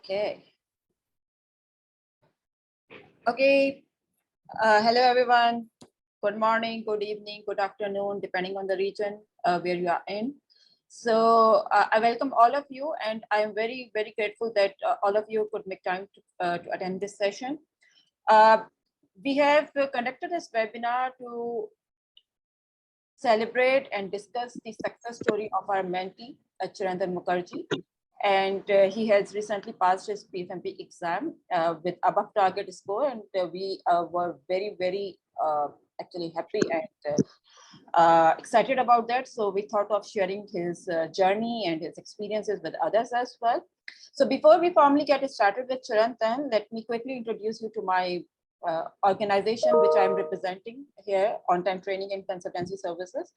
Okay. Okay. Hello, everyone. Good morning, good evening, good afternoon, depending on the region where you are in. So I welcome all of you, and I am very, very grateful that all of you could make time to attend this session. We have conducted this webinar to celebrate and discuss the success story of our mentee, Chirantan Mukherji. And he has recently passed his PfMP exam with above target score, and we were very, very actually happy and excited about that. So we thought of sharing his journey and his experiences with others as well. So before we formally get started with Chirantan, let me quickly introduce you to my organization, which I'm representing here, Ontime Training and Consultancy Services.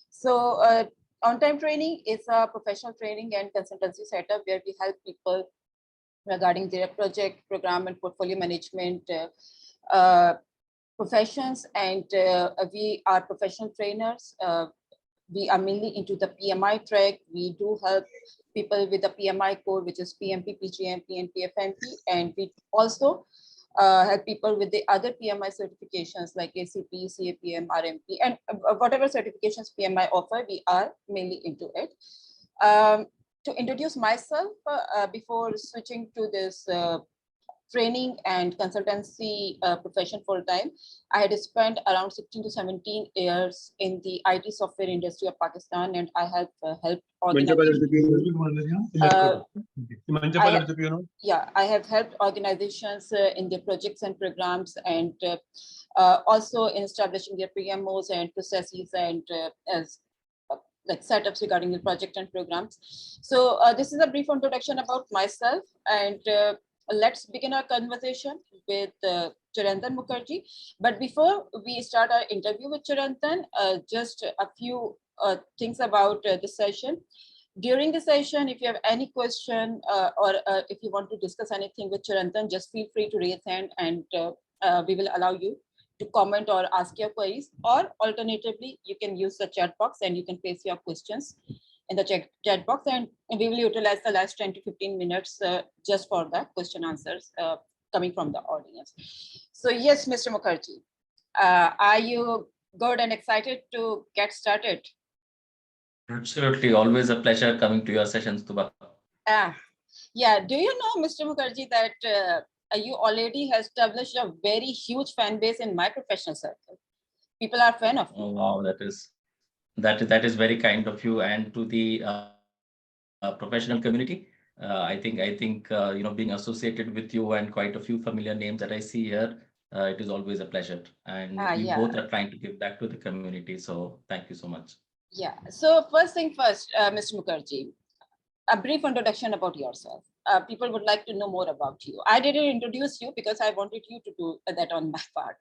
So Ontime Training is a professional training and consultancy setup where we help people regarding their project, program, and portfolio management professions. And we are professional trainers. We are mainly into the PMI track. We do help people with the PMI code, which is PMP, Pgmp, and Tfmp. And we also help people with the other PMI certifications like ACP, CAPM, RMP, and whatever certifications PMI offer, we are mainly into it. To introduce myself, before switching to this training and consultancy profession full time, I had spent around 16 to 17 years in the IT software industry of Pakistan, and I have helped organizations. I have helped organizations in their projects and programs, and also in establishing their PMOs and processes and as like setups regarding the project and programs. So this is a brief introduction about myself, and let's begin our conversation with Chirantan Mukherji. But before we start our interview with Chirantan, just a few things about this session. During the session, if you have any question or if you want to discuss anything with Chirantan, just feel free to raise hand, and we will allow you to comment or ask your queries. Or alternatively, you can use the chat box and you can place your questions in the chat box, and we will utilize the last 10 to 15 minutes just for the question answers coming from the audience. So yes, Mr. Mukherji, are you good and excited to get started? Absolutely, always a pleasure coming to your sessions, Tooba. Yeah, do you know, Mr. Mukherji, that you already have established a very huge fan base in my professional circle? People are fan of you. Oh, wow, that is very kind of you, and to the professional community. I think being associated with you and quite a few familiar names that I see here, it is always a pleasure. And we both are trying to give back to the community. So thank you so much. Yeah. So first thing first, Mr. Mukherji, a brief introduction about yourself. People would like to know more about you. I didn't introduce you because I wanted you to do that on my part.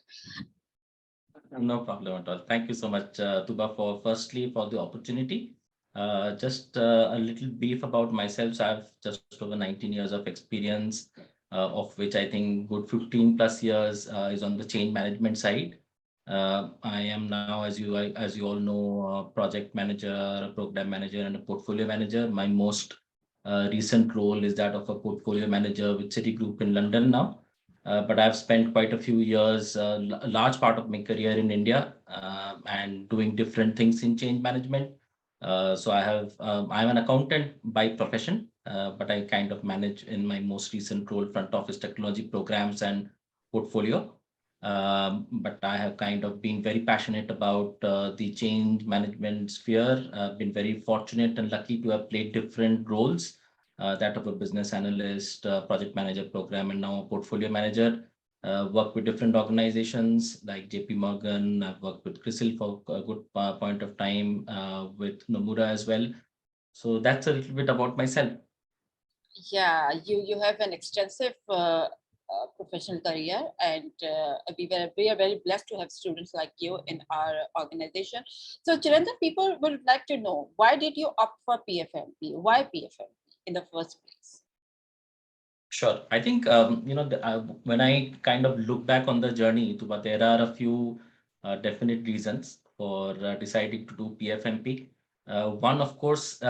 No problem at all. Thank you so much, Tooba, for the opportunity. Just a little brief about myself. So I have just over 19 years of experience, of which I think good 15 plus years is on the change management side. I am now, as you all know, a project manager, a program manager, and a portfolio manager. My most recent role is that of a portfolio manager with Citigroup in London now. But I've spent quite a few years, a large part of my career in India, and doing different things in change management. So I'm an accountant by profession, but I kind of manage in my most recent role front office technology programs and portfolio. But I have kind of been very passionate about the change management sphere. I've been very fortunate and lucky to have played different roles. That of a business analyst, project manager, program, and now a portfolio manager. Work with different organizations like JP Morgan. I've worked with CRISIL for a good point of time, with Nomura as well. So that's a little bit about myself. Yeah, you have an extensive professional career, and we are very blessed to have students like you in our organization. So Chirantan, people would like to know, why did you opt for PfMP? Why PfMP in the first place? Sure. I think, when I kind of look back on the journey, but there are a few definite reasons for deciding to do PfMP. One, of course,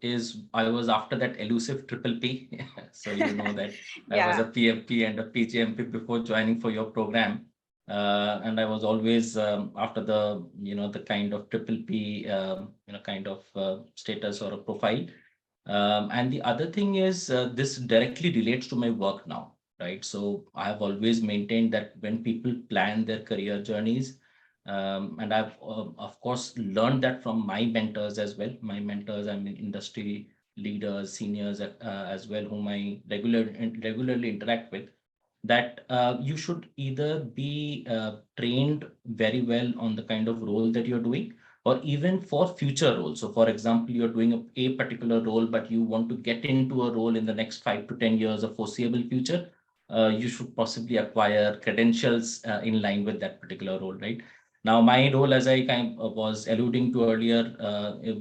is I was after that elusive triple P. So you know that I was a PfP and a Pgmp before joining for your program. And I was always after the, the kind of triple P, kind of status or a profile. And the other thing is this directly relates to my work now, right? So I have always maintained that when people plan their career journeys, and I've of course learned that from my mentors as well. My mentors, I mean industry leaders, seniors as well, whom I regularly interact with, that you should either be trained very well on the kind of role that you're doing, or even for future roles. So, for example, you're doing a particular role, but you want to get into a role in the next 5 to 10 years of foreseeable future. You should possibly acquire credentials in line with that particular role, right? Now, my role, as I kind of was alluding to earlier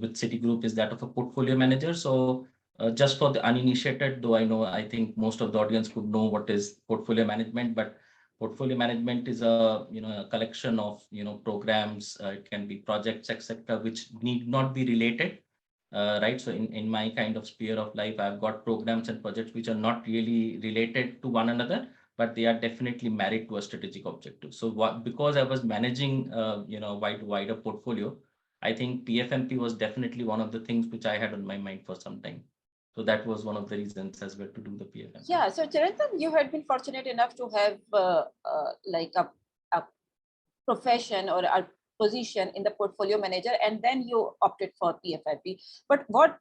with Citigroup, is that of a portfolio manager. So, just for the uninitiated, though I think most of the audience could know what is portfolio management, but portfolio management is a collection of programs. It can be projects, etc., which need not be related, right? So in my kind of sphere of life, I've got programs and projects which are not really related to one another, but they are definitely married to a strategic objective. So because I was managing wider portfolio, I think PfMP was definitely one of the things which I had on my mind for some time. So that was one of the reasons as well to do the PfMP. Yeah, so Chirantan, you had been fortunate enough to have like a profession or a position in the portfolio manager, and then you opted for PfIP. But what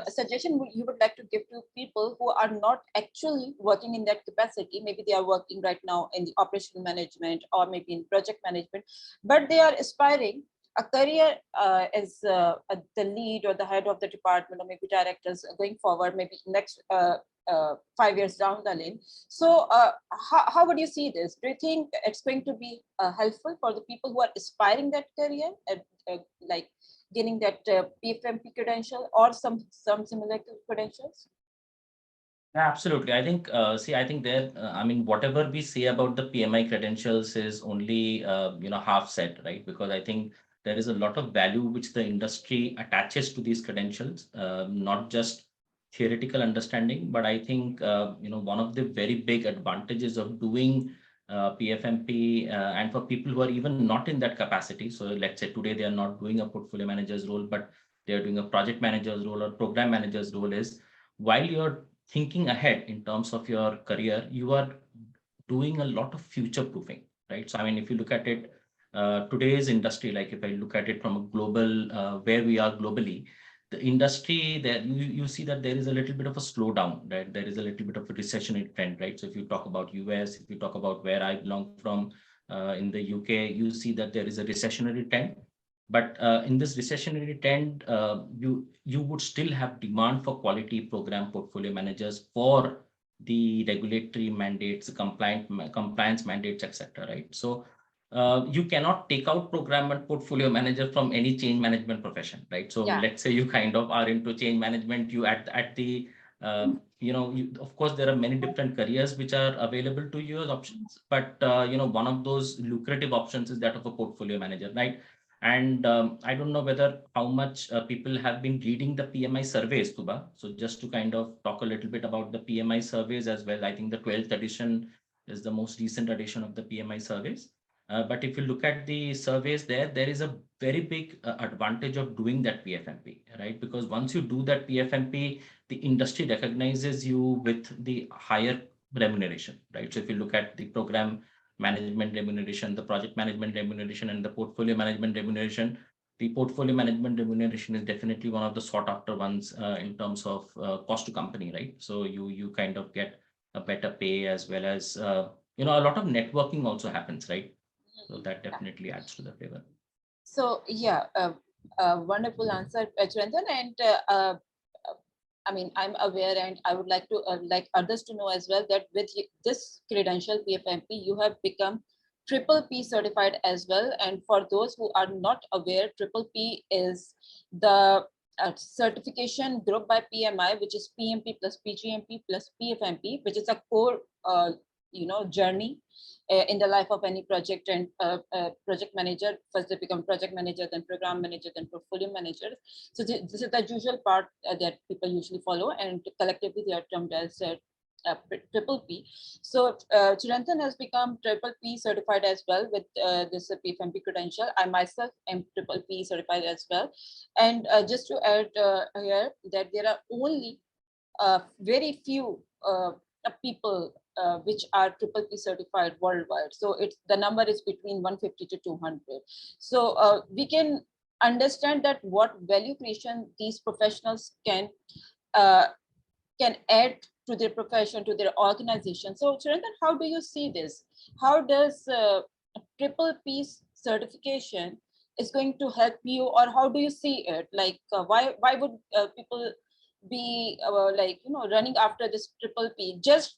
suggestion you would like to give to people who are not actually working in that capacity? Maybe they are working right now in the operational management or maybe in project management, but they are aspiring a career as the lead or the head of the department, or maybe directors going forward, maybe next 5 years down the lane. So how would you see this? Do you think it's going to be helpful for the people who are aspiring that career, like getting that PfMP credential or some similar credentials? Absolutely. I think, I think there, I mean, whatever we say about the PMI credentials is only, half said, right? Because I think there is a lot of value which the industry attaches to these credentials, not just theoretical understanding, but I think, one of the very big advantages of doing PfMP and for people who are even not in that capacity. So let's say today they are not doing a portfolio manager's role, but they are doing a project manager's role or program manager's role, is while you're thinking ahead in terms of your career, you are doing a lot of future proofing, right? So, I mean, if you look at it, today's industry, like if I look at it from a global, where we are globally, the industry that you see that there is a little bit of a slowdown, right? There is a little bit of a recessionary trend, right? So if you talk about US, if you talk about where I belong from in the UK, you see that there is a recessionary trend. But in this recessionary trend, you would still have demand for quality program portfolio managers for the regulatory mandates, compliance mandates, etc. Right? So you cannot take out program and portfolio manager from any change management profession, right? So let's say you kind of are into change management, you at the of course there are many different careers which are available to you as options, but one of those lucrative options is that of a portfolio manager, right? And I don't know whether how much people have been reading the PMI surveys, Tuba. So just to kind of talk a little bit about the PMI surveys as well. I think the 12th edition is the most recent edition of the PMI surveys. But if you look at the surveys there is a very big advantage of doing that PfMP, right? Because once you do that PfMP, the industry recognizes you with the higher remuneration, right? So if you look at the program management remuneration, the project management remuneration, and the portfolio management remuneration. The portfolio management remuneration is definitely one of the sought after ones in terms of cost to company, right? So you kind of get a better pay, as well as a lot of networking also happens, right? So that definitely adds to the favor. So yeah, wonderful answer, Chirantan, and I mean, I'm aware, and I would like to like others to know as well, that with this credential PfMP, you have become Triple-P certified as well. And for those who are not aware, Triple-P is the certification group by PMI, which is PMP plus Pgmp plus PfMP, which is a core journey in the life of any project, and project manager. First they become project manager, then program manager, then portfolio manager. So this is the usual part that people usually follow, and collectively they are termed as Triple-P. So Chirantan has become Triple-P certified as well with this PfMP credential. I myself am Triple-P certified as well. And just to add here that there are only very few people which are Triple-P certified worldwide. So the number is between 150 to 200. So we can understand that what value creation these professionals uh, can add to their profession, to their organization. So Chirantan, how do you see this? How does Triple-P certification is going to help you, or how do you see it? Like why would people be running after this Triple-P? Just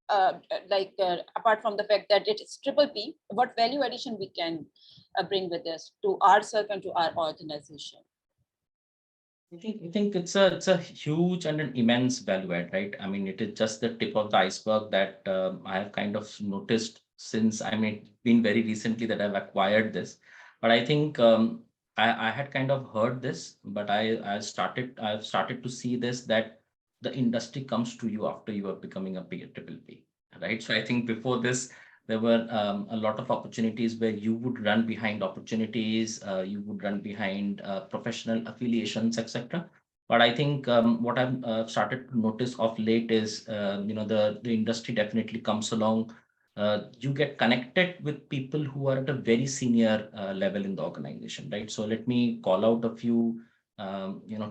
apart from the fact that it is Triple-P, what value addition we can bring with this to ourselves and to our organization? I think it's a huge and an immense value add, right? I mean, it is just the tip of the iceberg that I have kind of noticed since, I mean, it's been very recently that I've acquired this. But I think I had kind of heard this, but I've started to see this, that the industry comes to you after you are becoming a Triple-P, right? So I think before this, there were a lot of opportunities where you would run behind opportunities, you would run behind professional affiliations, etc. But I think what I've started to notice of late is, the industry definitely comes along. You get connected with people who are at a very senior level in the organization, right? So let me call out a few,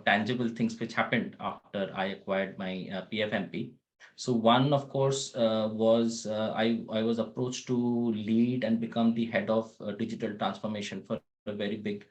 tangible things which happened after I acquired my PfMP. So one, of course, was I was approached to lead and become the head of digital transformation for a very big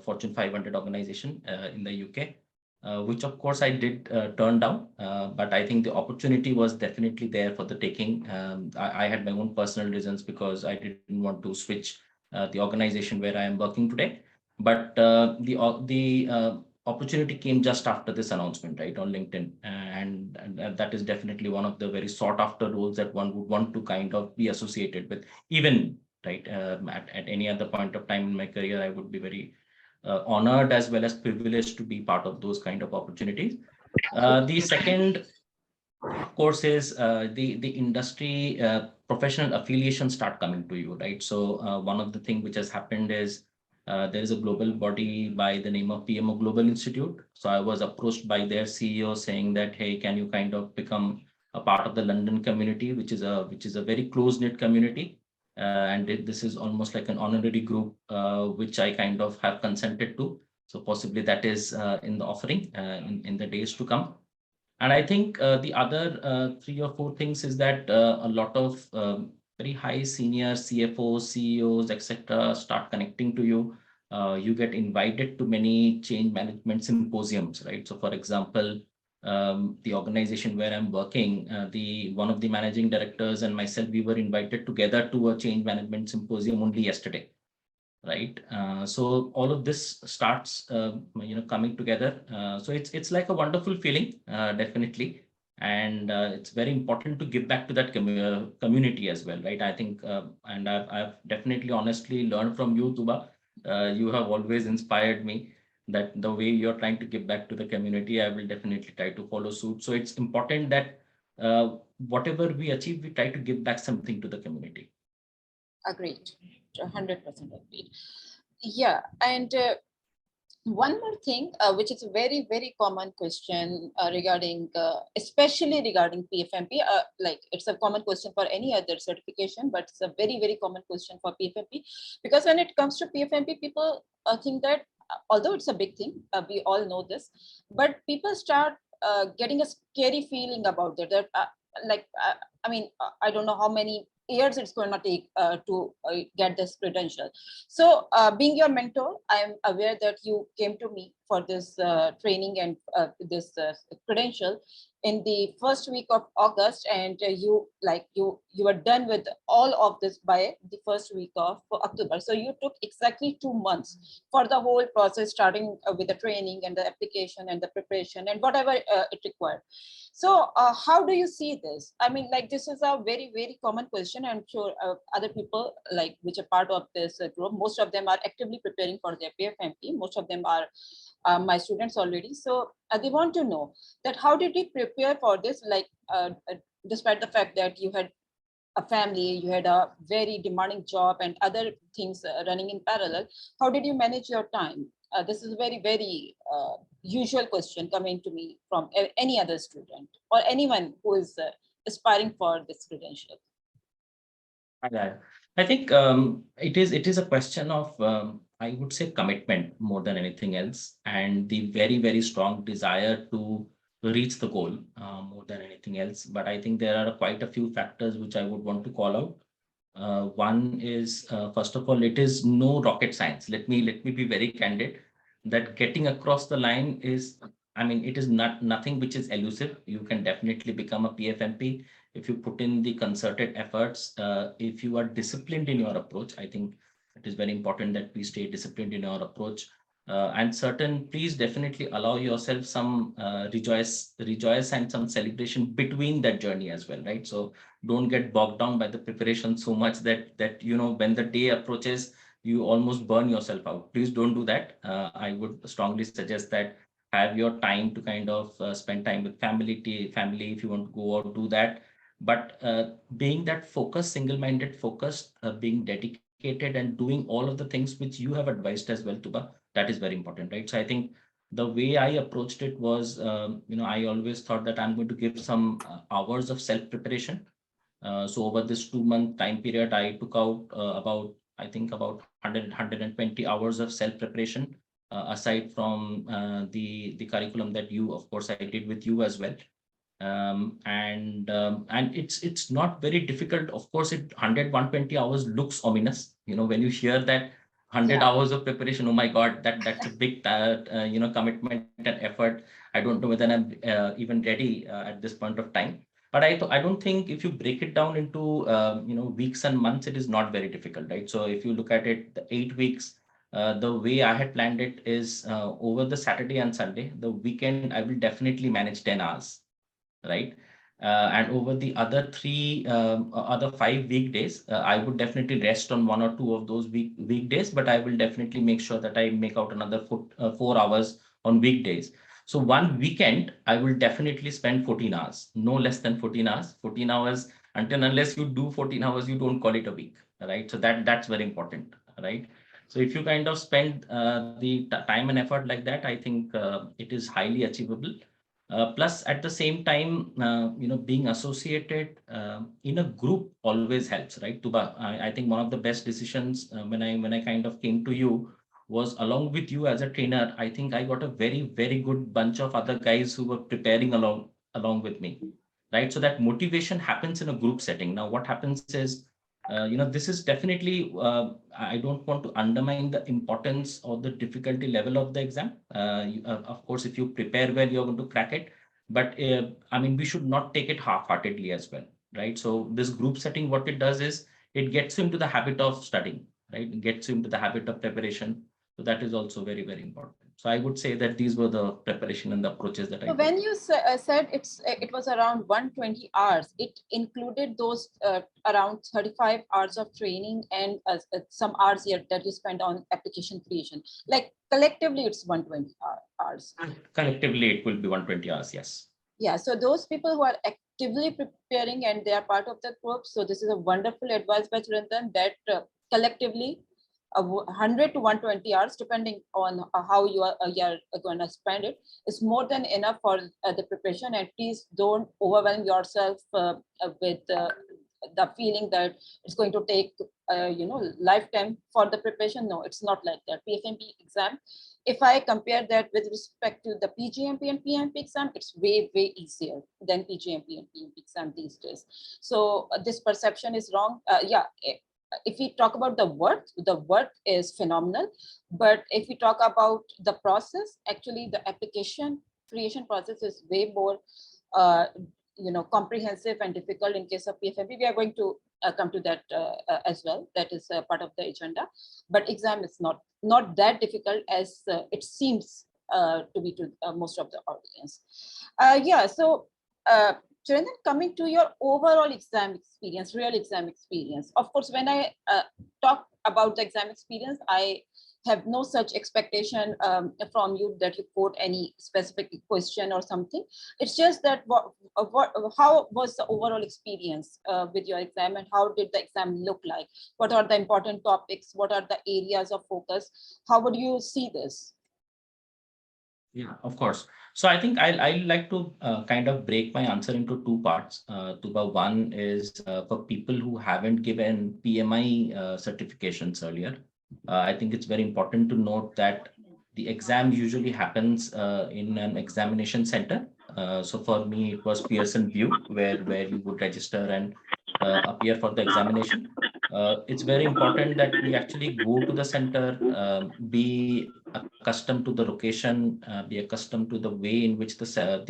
Fortune 500 organization in the UK, which of course I did turn down. But I think the opportunity was definitely there for the taking. I had my own personal reasons because I didn't want to switch the organization where I am working today. But the opportunity came just after this announcement, right, on LinkedIn. And that is definitely one of the very sought after roles that one would want to kind of be associated with, even right at any other point of time in my career. I would be very honored as well as privileged to be part of those kind of opportunities. The second, of course, is the industry professional affiliations start coming to you, right? So one of the things which has happened is there is a global body by the name of PMO Global Institute. So I was approached by their CEO saying that, hey, can you kind of become a part of the London community, which is a very close knit community. And this is almost like an honorary group, which I kind of have consented to. So possibly that is in the offering in the days to come. And I think the other 3 or 4 things is that a lot of very high senior CFOs, CEOs, etc., start connecting to you. You get invited to many change management symposiums, right? So, for example, the organization where I'm working, the one of the managing directors and myself, we were invited together to a change management symposium only yesterday, right? So all of this starts, coming together. So it's like a wonderful feeling, definitely, and it's very important to give back to that community as well, right? I think, and I've definitely honestly learned from you, Tuba. You have always inspired me. That the way you're trying to give back to the community, I will definitely try to follow suit. So it's important that whatever we achieve, we try to give back something to the community. Agreed. 100% agreed. Yeah, and one more thing, which is a very, very common question regarding, especially regarding PfMP, like it's a common question for any other certification, but it's a very, very common question for PfMP, because when it comes to PfMP, people think that, although it's a big thing, we all know this, but people start getting a scary feeling about it. That, I don't know how many years it's going to take to get this credential. So being your mentor, I'm aware that you came to me for this training and this credential. in the first week of August, and you were done with all of this by the first week of October. So you took exactly 2 months for the whole process, starting with the training and the application and the preparation and whatever it required. So how do you see this? I mean, like, this is a very, very common question. I'm sure other people like which are part of this group, most of them are actively preparing for their PfMP. Most of them are my students already. So they want to know that how did you prepare for this? Like, despite the fact that you had a family, you had a very demanding job and other things running in parallel, how did you manage your time? This is a very, very usual question coming to me from any other student or anyone who is aspiring for this credential. Yeah, I think it is a question of I would say commitment more than anything else, and the very, very strong desire to reach the goal more than anything else. But I think there are quite a few factors which I would want to call out. One is first of all, it is no rocket science. Let me be very candid that getting across the line is, I mean, it is nothing which is elusive. You can definitely become a PfMP if you put in the concerted efforts. If you are disciplined in your approach. I think it is very important that we stay disciplined in our approach. And certain, please definitely allow yourself some rejoice and some celebration between that journey as well, right? So don't get bogged down by the preparation so much that when the day approaches, you almost burn yourself out. Please don't do that. I would strongly suggest that have your time to kind of spend time with family if you want to go out, do that. But being that focused, single-minded, focused, being dedicated and doing all of the things which you have advised as well, Tuba, that is very important, right? So I think the way I approached it was, I always thought that I'm going to give some hours of self-preparation. So over this 2-month time period, I took out I think about 120 hours of self-preparation, aside from the curriculum that you, of course, I did with you as well. And it's not very difficult. Of course, 120 hours looks ominous. When you hear that 100 hours of preparation, oh my God, that's a big commitment and effort. I don't know whether I'm even ready at this point of time. But I don't think if you break it down into weeks and months, it is not very difficult, right? So if you look at it, the 8 weeks, the way I had planned it is over the Saturday and Sunday, the weekend, I will definitely manage 10 hours, right? And over the other 5 weekdays, I would definitely rest on 1 or 2 of those weekdays, but I will definitely make sure that I make out another 4 hours on weekdays. So one weekend, I will definitely spend 14 hours, no less than 14 hours. 14 hours, unless you do 14 hours, you don't call it a week, right? So that's very important, right? So if you kind of spend the time and effort like that, I think it is highly achievable. Plus, at the same time, being associated in a group always helps, right? Tuba, I think one of the best decisions when I kind of came to you was along with you as a trainer. I think I got a very, very good bunch of other guys who were preparing along with me, right? So that motivation happens in a group setting. Now, what happens is, this is definitely, I don't want to undermine the importance or the difficulty level of the exam. Of course, if you prepare well, you're going to crack it. But I mean, we should not take it half-heartedly as well, right? So this group setting, what it does is it gets you into the habit of studying, right? It gets you into the habit of preparation. So that is also very, very important. So I would say that these were the preparation and the approaches that I So took. when you said it was around 120 hours, it included those around 35 hours of training and some hours here that you spent on application creation. Like collectively, it's 120 hours. Collectively, it will be 120 hours, yes. Yeah, so those people who are actively preparing and they are part of the group. So this is a wonderful advice by Chirantan that collectively 100 to 120 hours, depending on how you're going to spend it, is more than enough for the preparation. And please don't overwhelm yourself with the feeling that it's going to take lifetime for the preparation. No, it's not like that. PfMP exam, if I compare that with respect to the Pgmp and PMP exam, it's way, way easier than Pgmp and PMP exam these days. So this perception is wrong. If we talk about the work is phenomenal. But if we talk about the process, actually the application creation process is way more comprehensive and difficult in case of PfMP. We are going to come to that as well. That is part of the agenda. But exam is not that difficult as it seems to be to most of the audience. So Chirantan, coming to your overall exam experience, real exam experience. Of course, when I talk about the exam experience, I have no such expectation from you that you quote any specific question or something. It's just that how was the overall experience with your exam, and how did the exam look like? What are the important topics? What are the areas of focus? How would you see this? Yeah, of course. So I think I like to kind of break my answer into two parts. Tuba, one is for people who haven't given PMI certifications earlier. I think it's very important to note that the exam usually happens in an examination center. So for me, it was Pearson VUE, where you would register and appear for the examination. It's very important that we actually go to the center, be accustomed to the location, be accustomed to the way in which the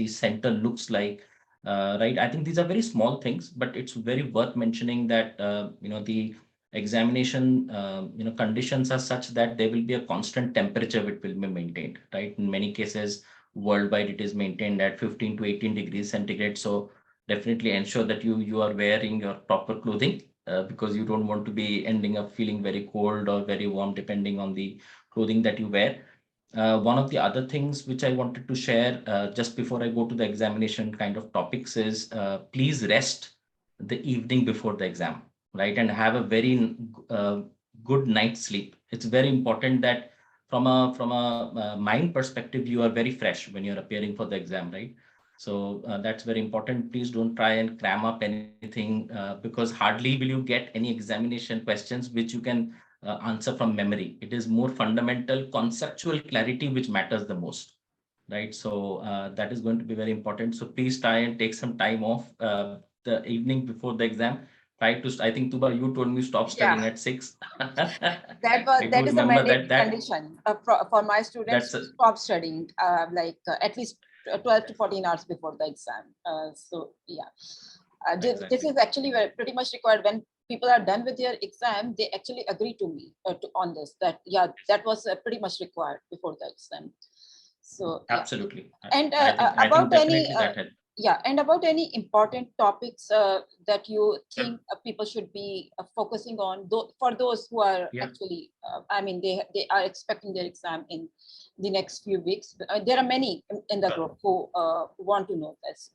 center looks like. Right. I think these are very small things, but it's very worth mentioning that the examination conditions are such that there will be a constant temperature which will be maintained. Right. In many cases worldwide, it is maintained at 15 to 18 degrees centigrade. So definitely ensure that you are wearing your proper clothing. Because you don't want to be ending up feeling very cold or very warm depending on the clothing that you wear. One of the other things which I wanted to share just before I go to the examination kind of topics is please rest the evening before the exam, right? And have a very good night's sleep. It's very important that from a mind perspective, you are very fresh when you're appearing for the exam, right? So that's very important. Please don't try and cram up anything because hardly will you get any examination questions which you can answer from memory. It is more fundamental conceptual clarity which matters the most, right? So that is going to be very important. So please try and take some time off the evening before the exam. Try to, I think Tuba, you told me stop studying at 6. That is a mandatory condition for my students to stop studying at least 12 to 14 hours before the exam. Exactly. This is actually pretty much required. When people are done with their exam, they actually agree to me on this, that that was pretty much required before the exam. So absolutely. And about any important topics that you think people should be focusing on, for those who are actually, they are expecting their exam in the next few weeks. There are many in the group who want to know this.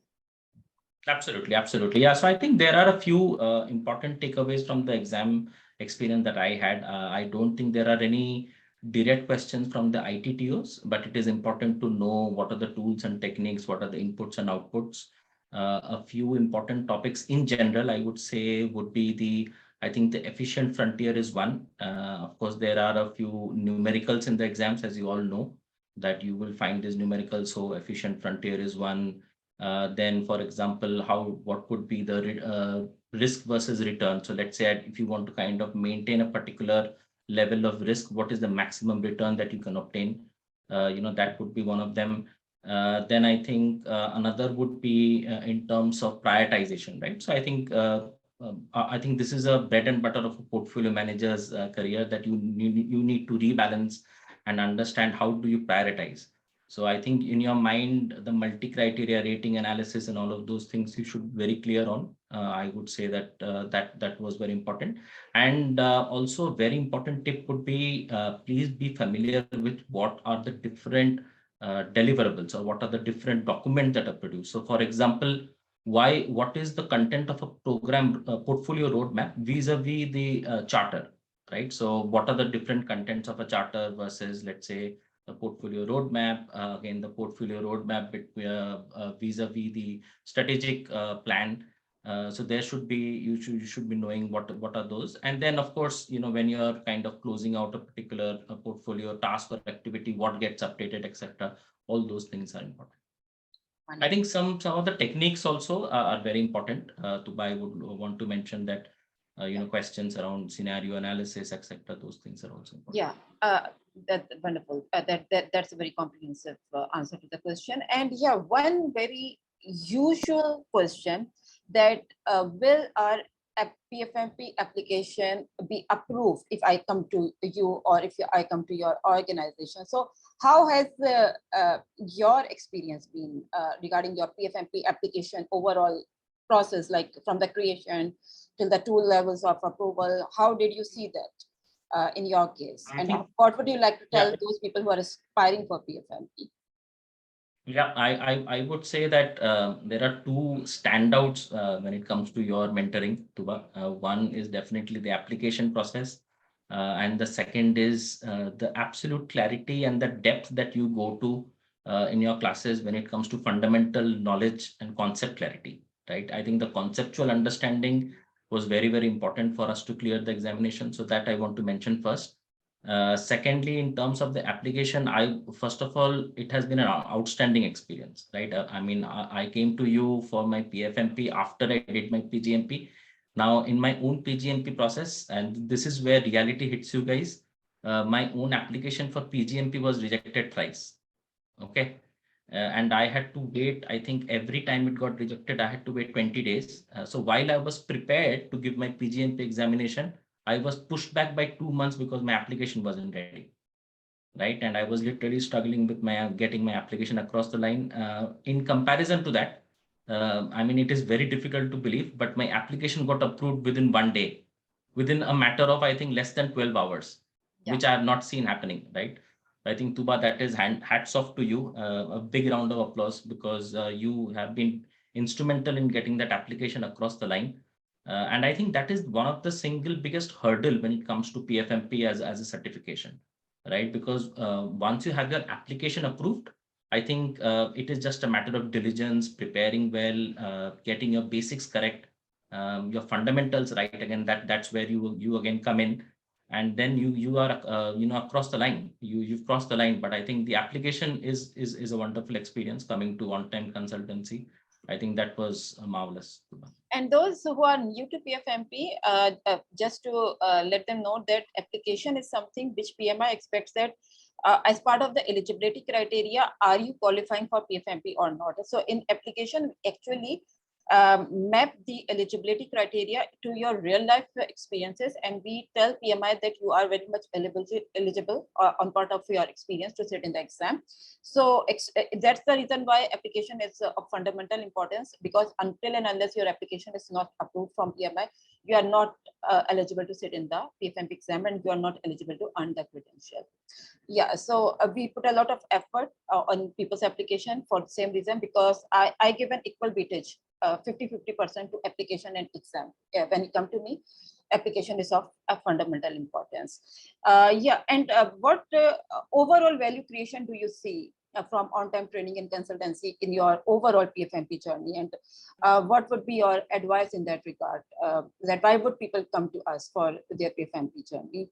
Absolutely. Yeah. So I think there are a few important takeaways from the exam experience that I had. I don't think there are any direct questions from the ITTOs, but it is important to know what are the tools and techniques, what are the inputs and outputs. A few important topics in general, I would say, would be I think the efficient frontier is one. Of course, there are a few numericals in the exams, as you all know, that you will find these numericals. So efficient frontier is one. Then, for example, what could be the risk versus return? So let's say if you want to kind of maintain a particular level of risk, what is the maximum return that you can obtain? That would be one of them. Then I think another would be in terms of prioritization, right? So I think this is a bread and butter of a portfolio manager's career, that you need to rebalance and understand how do you prioritize. So I think in your mind, the multi-criteria rating analysis and all of those things you should be very clear on. I would say that that was very important. And also a very important tip would be please be familiar with what are the different deliverables or what are the different documents that are produced. So for example, what is the content of a program portfolio roadmap vis-a-vis the charter, right? So what are the different contents of a charter versus, let's say, the portfolio roadmap, again, the portfolio roadmap vis-a-vis the strategic plan. So there should be, you should be knowing what are those. And then, of course, when you're kind of closing out a particular portfolio task or activity, what gets updated, etc. All those things are important. I think some of the techniques also are very important. I would want to mention that questions around scenario analysis, etc. Those things are also important. Yeah, that's wonderful. That's a very comprehensive answer to the question. And yeah, one very usual question that will our PfMP application be approved if I come to you or if I come to your organization? So how has your experience been regarding your PfMP application overall process, like from the creation till the 2 levels of approval? How did you see that in your case? And what would you like to tell those people who are aspiring for PfMP? Yeah, I would say that there are two standouts when it comes to your mentoring, Tooba. One is definitely the application process, and the second is the absolute clarity and the depth that you go to in your classes when it comes to fundamental knowledge and concept clarity, right? I think the conceptual understanding was very, very important for us to clear the examination. So that I want to mention first. Secondly, in terms of the application, first of all, it has been an outstanding experience, right? I mean, I came to you for my PfMP after I did my Pgmp. Now, in my own Pgmp process, and this is where reality hits you guys, my own application for Pgmp was rejected thrice. Okay. And I had to wait, I think every time it got rejected, I had to wait 20 days. So while I was prepared to give my Pgmp examination, I was pushed back by 2 months because my application wasn't ready, right? And I was literally struggling with getting my application across the line. In comparison to that, I mean, it is very difficult to believe, but my application got approved within 1 day, within a matter of, I think, less than 12 hours, which I have not seen happening, right? I think, Tooba, that is hats off to you. A big round of applause because you have been instrumental in getting that application across the line. And I think that is one of the single biggest hurdle when it comes to PfMP as a certification, right? Because once you have your application approved, I think it is just a matter of diligence, preparing well, getting your basics correct, your fundamentals right. Again, that's where you again come in, and then you are across the line. You've crossed the line. But I think the application is a wonderful experience coming to Ontime Consultancy. I think that was marvelous. And those who are new to PfMP, just to let them know that application is something which PMI expects that as part of the eligibility criteria, are you qualifying for PfMP or not? So in application, actually map the eligibility criteria to your real life experiences, and we tell PMI that you are very much eligible on part of your experience to sit in the exam. So that's the reason why application is of fundamental importance, because until and unless your application is not approved from PMI, you are not eligible to sit in the PfMP exam, and you are not eligible to earn the credential. Yeah, so we put a lot of effort on people's application for the same reason, because I give an equal weightage, 50-50% to application and exam. When you come to me, application is of a fundamental importance. Yeah, and what overall value creation do you see from on-time training and consultancy in your overall PfMP journey? And what would be your advice in that regard? That why would people come to us for their PfMP journey?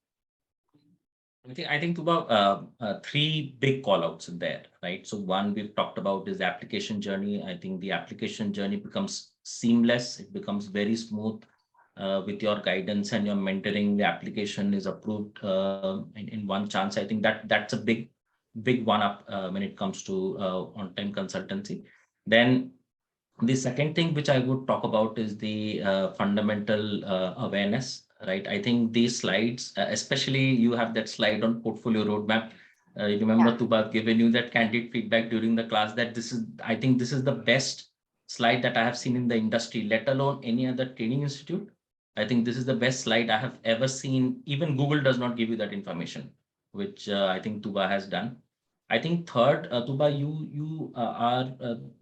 I think about three big callouts in there, right? So one we've talked about is the application journey. I think the application journey becomes seamless. It becomes very smooth with your guidance and your mentoring. The application is approved in one chance. I think that's a big one up when it comes to on-time consultancy. Then the second thing which I would talk about is the fundamental awareness, right? I think these slides, especially you have that slide on portfolio roadmap. You remember, Tooba, I've given you that candid feedback during the class that I think this is the best slide that I have seen in the industry, let alone any other training institute. I think this is the best slide I have ever seen. Even Google does not give you that information, which I think Tooba has done. I think third, Tooba, you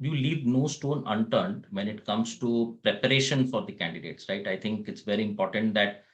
leave no stone unturned when it comes to preparation for the candidates, right? I think it's very important that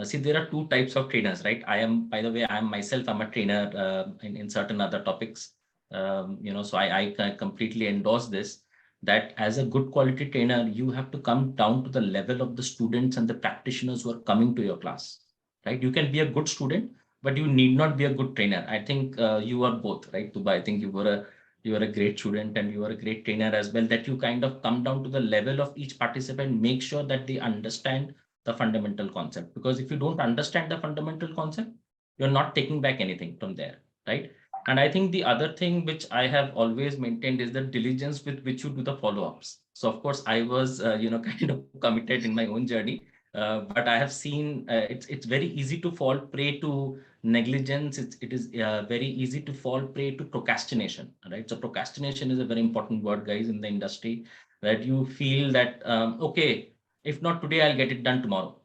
see, there are two types of trainers, right? By the way, I'm a trainer in certain other topics. So I completely endorse this, that as a good quality trainer, you have to come down to the level of the students and the practitioners who are coming to your class, right? You can be a good student, but you need not be a good trainer. I think you are both, right, Tooba? I think you were a great student and you are a great trainer as well, that you kind of come down to the level of each participant, make sure that they understand the fundamental concept. Because if you don't understand the fundamental concept, you're not taking back anything from there, right? And I think the other thing which I have always maintained is the diligence with which you do the follow-ups. So of course, I was, kind of committed in my own journey, but I have seen it's very easy to fall prey to negligence. It is very easy to fall prey to procrastination, right? So procrastination is a very important word, guys, in the industry, that you feel that, okay, if not today, I'll get it done tomorrow.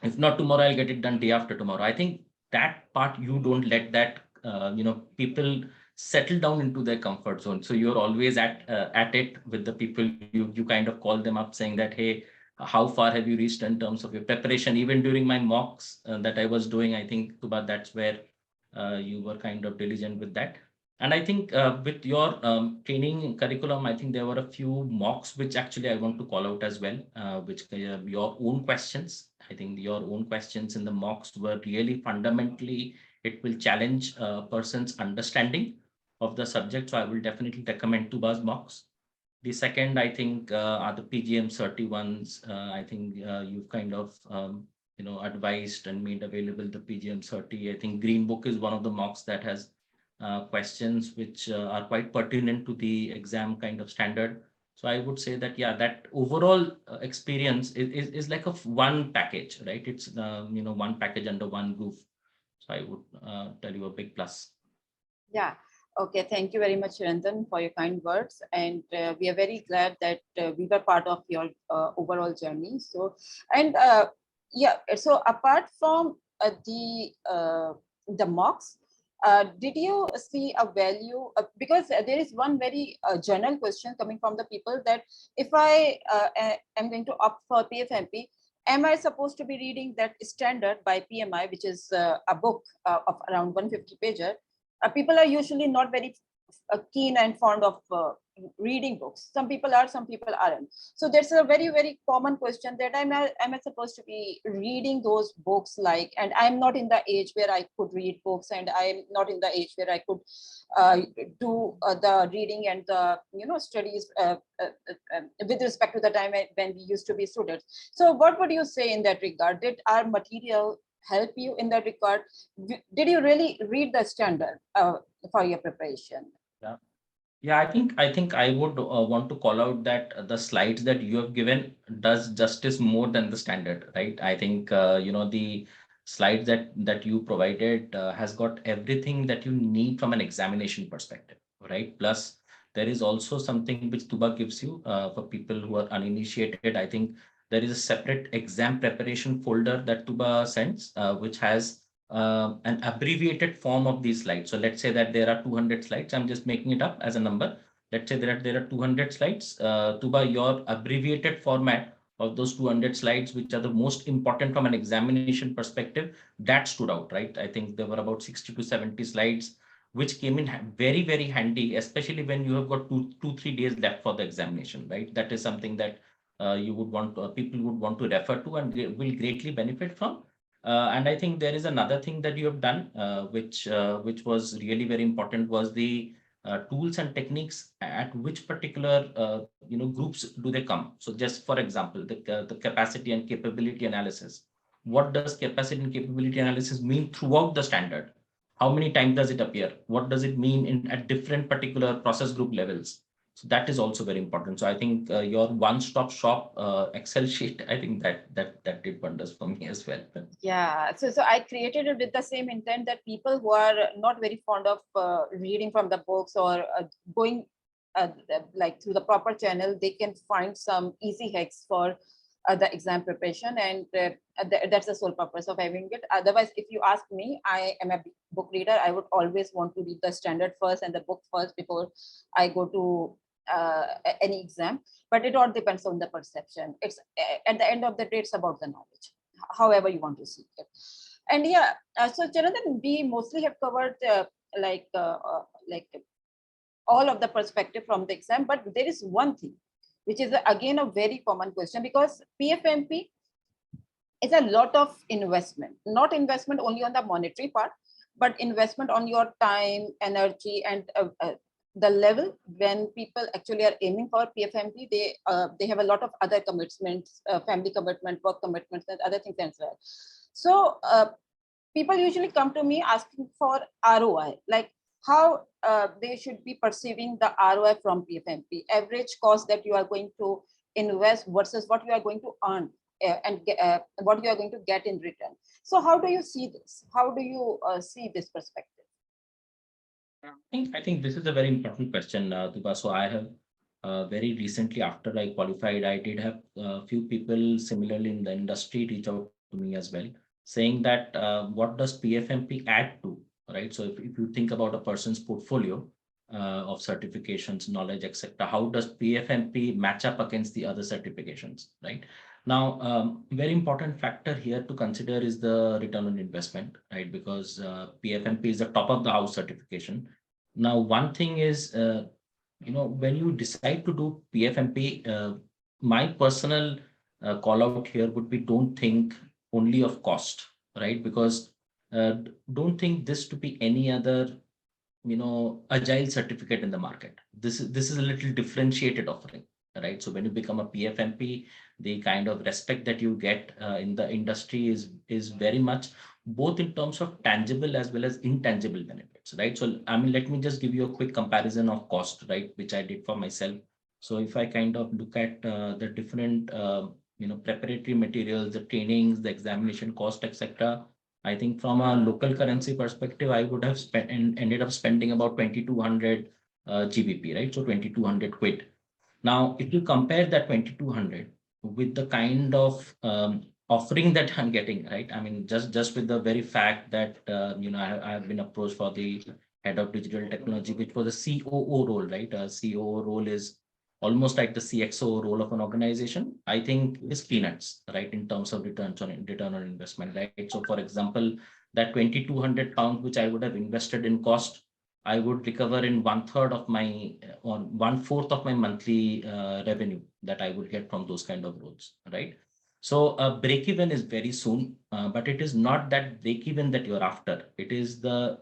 If not tomorrow, I'll get it done day after tomorrow. I think that part, you don't let that, people settle down into their comfort zone. So you're always at it with the people. You kind of call them up saying that, hey, how far have you reached in terms of your preparation? Even during my mocks that I was doing, I think, Tuba, that's where you were kind of diligent with that. And I think with your training curriculum, I think there were a few mocks which actually I want to call out as well, which your own questions. I think your own questions in the mocks were really fundamentally, it will challenge a person's understanding of the subject. So I will definitely recommend Tuba's mocks. The second, I think, are the PGM 30 ones. I think you've kind of, advised and made available the PGM 30. I think Green Book is one of the mocks that has questions which are quite pertinent to the exam kind of standard. So I would say that, yeah, that overall experience is like a one package, right? It's, one package under one roof. So I would tell you a big plus. Yeah. Okay. Thank you very much, Chirantan, for your kind words. And we are very glad that we were part of your overall journey. So, and yeah, so apart from the mocks, did you see a value? Because there is one very general question coming from the people that if I am going to opt for PfMP, am I supposed to be reading that standard by PMI, which is a book of around 150 pages? People are usually not very keen and fond of reading books. Some people are, some people aren't. So that's a very, very common question that am I supposed to be reading those books like, and I'm not in the age where I could read books, and I'm not in the age where I could do the reading and the, studies with respect to the time when we used to be students. So what would you say in that regard? Did our material help you in that regard? Did you really read the standard for your preparation? Yeah. Yeah, I think I would want to call out that the slides that you have given does justice more than the standard, right? I think the slides that you provided has got everything that you need from an examination perspective, right? Plus, there is also something which Tuba gives you for people who are uninitiated. I think there is a separate exam preparation folder that Tuba sends, which has an abbreviated form of these slides. So let's say that there are 200 slides. I'm just making it up as a number. Let's say there are 200 slides. Tuba, your abbreviated format of those 200 slides, which are the most important from an examination perspective, that stood out, right? I think there were about 60 to 70 slides, which came in very, very handy, especially when you have got 3 days left for the examination, right? That is something that you would want people would want to refer to and will greatly benefit from. And I think there is another thing that you have done, which was really very important, was the tools and techniques at which particular groups do they come. So just for example, the capacity and capability analysis. What does capacity and capability analysis mean throughout the standard? How many times does it appear? What does it mean at different particular process group levels? So that is also very important. So I think your one-stop shop Excel sheet, I think that did wonders for me as well. Yeah, so I created it with the same intent that people who are not very fond of reading from the books or going like through the proper channel, they can find some easy hacks for the exam preparation, and that's the sole purpose of having it. Otherwise, if you ask me, I am a book reader. I would always want to read the standard first and the book first before I go to any exam. But it all depends on the perception. It's at the end of the day, it's about the knowledge, however you want to see it. And yeah, so Chirantan, we mostly have covered like all of the perspective from the exam, but there is one thing which is again a very common question, because PfMP is a lot of investment, not investment only on the monetary part, but investment on your time, energy, and the level. When people actually are aiming for PfMP, they have a lot of other commitments, family commitment, work commitments, and other things as well. So people usually come to me asking for ROI, like how they should be perceiving the ROI from PfMP, average cost that you are going to invest versus what you are going to earn and what you are going to get in return. So how do you see this? How do you see this perspective? I think this is a very important question, Tooba. So I have very recently, after I qualified, I did have a few people similarly in the industry reach out to me as well, saying that what does PfMP add to, right? So if you think about a person's portfolio of certifications, knowledge, etc., how does PfMP match up against the other certifications, right? Now, very important factor here to consider is the return on investment, right? Because PfMP is the top of the house certification. Now, one thing is, when you decide to do PfMP, my personal call out here would be don't think only of cost, right? Because don't think this to be any other, agile certificate in the market. This is a little differentiated offering, right? So when you become a PfMP, the kind of respect that you get in the industry is very much both in terms of tangible as well as intangible benefits, right? So I mean, let me just give you a quick comparison of cost, right, which I did for myself. So if I kind of look at the different preparatory materials, the trainings, the examination cost, etc., I think from a local currency perspective, I would have spent and ended up spending about 2200 GBP, right? So 2200 quid. Now, if you compare that 2200 with the kind of offering that I'm getting, right? I mean, just with the very fact that I have been approached for the head of digital technology, which was a COO role, right? A COO role is almost like the CXO role of an organization. I think is peanuts, right, in terms of return on investment, right? So, for example, that 2200 pounds which I would have invested in cost, I would recover in one third of my or one fourth of my monthly revenue that I would get from those kind of roles, right? So break even is very soon, but it is not that break even that you're after. It is the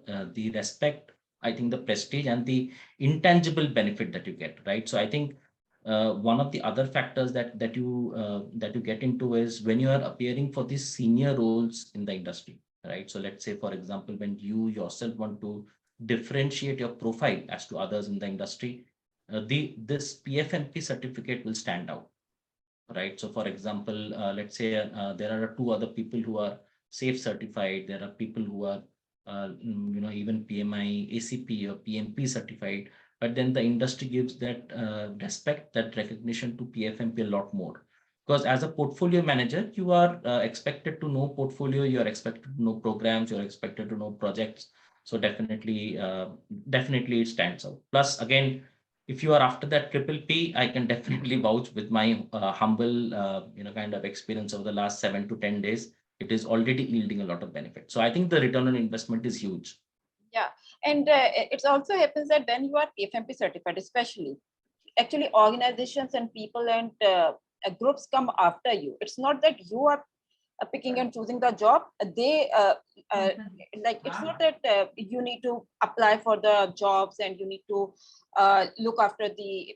respect, I think, the prestige and the intangible benefit that you get, right? So I think one of the other factors that you get into is when you are appearing for these senior roles in the industry, right? So let's say, for example, when you yourself want to differentiate your profile as to others in the industry, this PfMP certificate will stand out, right? So, for example, let's say there are two other people who are safe certified. There are people who are, even PMI, ACP or PMP certified. But then the industry gives that respect, that recognition to PfMP a lot more. Because as a portfolio manager, you are expected to know portfolio, you are expected to know programs, you are expected to know projects. So definitely it stands out. Plus, again, if you are after that Triple-P, I can definitely vouch with my humble, kind of experience over the last 7 to 10 days. It is already yielding a lot of benefit. So I think the return on investment is huge. Yeah, and it also happens that when you are PfMP certified, especially, actually organizations and people and groups come after you. It's not that you are picking and choosing the job. They like, it's not that you need to apply for the jobs and you need to look after the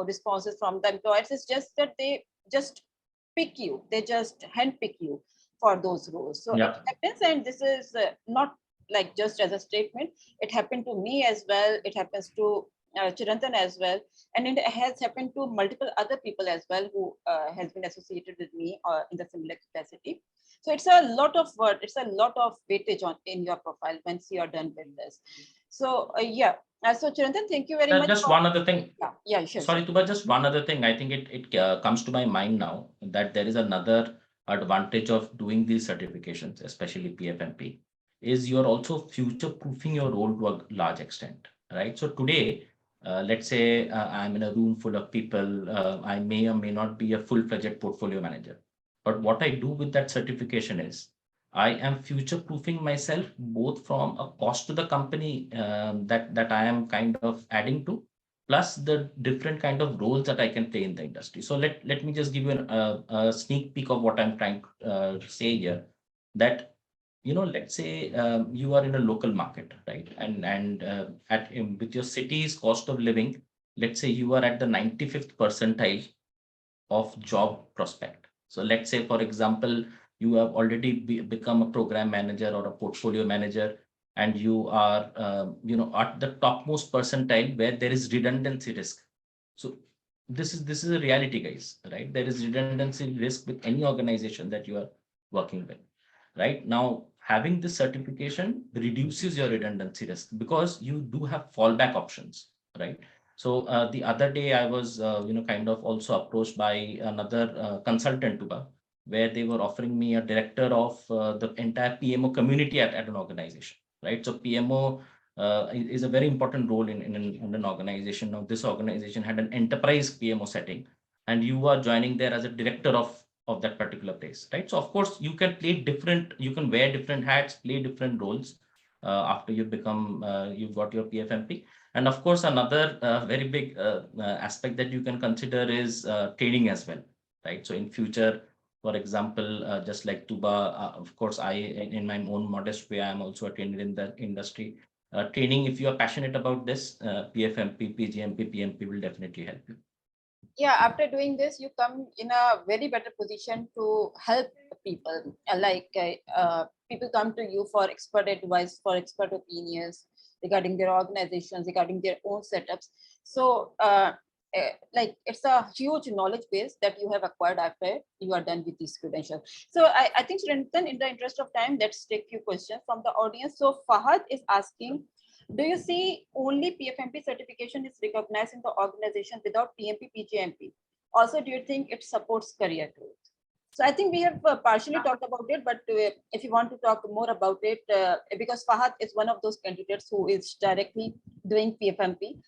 responses from the employers. It's just that they just pick you. They just handpick you for those roles. So Yeah. it happens, and this is not like just as a statement. It happened to me as well. It happens to Chirantan as well, and it has happened to multiple other people as well who has been associated with me in the similar capacity. So it's a lot of work. It's a lot of weightage in your profile once you are done with this. So yeah. So Chirantan, thank you very much. Just one other thing. Yeah, sure. Sorry, Tuba, just one other thing. I think it comes to my mind now that there is another advantage of doing these certifications, especially PfMP, is you're also future proofing your role to a large extent, right? So today, let's say I'm in a room full of people, I may or may not be a full-fledged portfolio manager. But what I do with that certification is I am future proofing myself both from a cost to the company that I am kind of adding to, plus the different kind of roles that I can play in the industry. So let me just give you a sneak peek of what I'm trying to say here. That let's say you are in a local market, right? And with your city's cost of living, let's say you are at the 95th percentile of job prospect. So let's say, for example, you have already become a program manager or a portfolio manager. and you are, at the topmost percentile where there is redundancy risk. So this is a reality, guys, right? There is redundancy risk with any organization that you are working with, right? Now, having this certification reduces your redundancy risk because you do have fallback options, right? So the other day I was, kind of also approached by another consultant, Tuba, where they were offering me a director of the entire PMO community at an organization, right? So PMO is a very important role in an organization. Now, this organization had an enterprise PMO setting, and you are joining there as a director of that particular place, right? So, of course, you can wear different hats, play different roles after you've got your PfMP. And of course, another very big aspect that you can consider is training as well, right? So, in future, for example, just like Tuba, of course, in my own modest way, I am also a trainer in the industry. Training, if you are passionate about this, PfMP, Pgmp, PMP will definitely help you. Yeah, after doing this, you come in a very better position to help people. People come to you for expert advice, for expert opinions regarding their organizations, regarding their own setups. So it's a huge knowledge base that you have acquired after you are done with these credentials. So I think, Chirantan, in the interest of time, let's take few questions from the audience. So Fahad is asking, do you see only PfMP certification is recognized in the organization without PMP, Pgmp? Also, do you think it supports career growth? So I think we have partially talked about it, but if you want to talk more about it, because Fahad is one of those candidates who is directly doing PfMP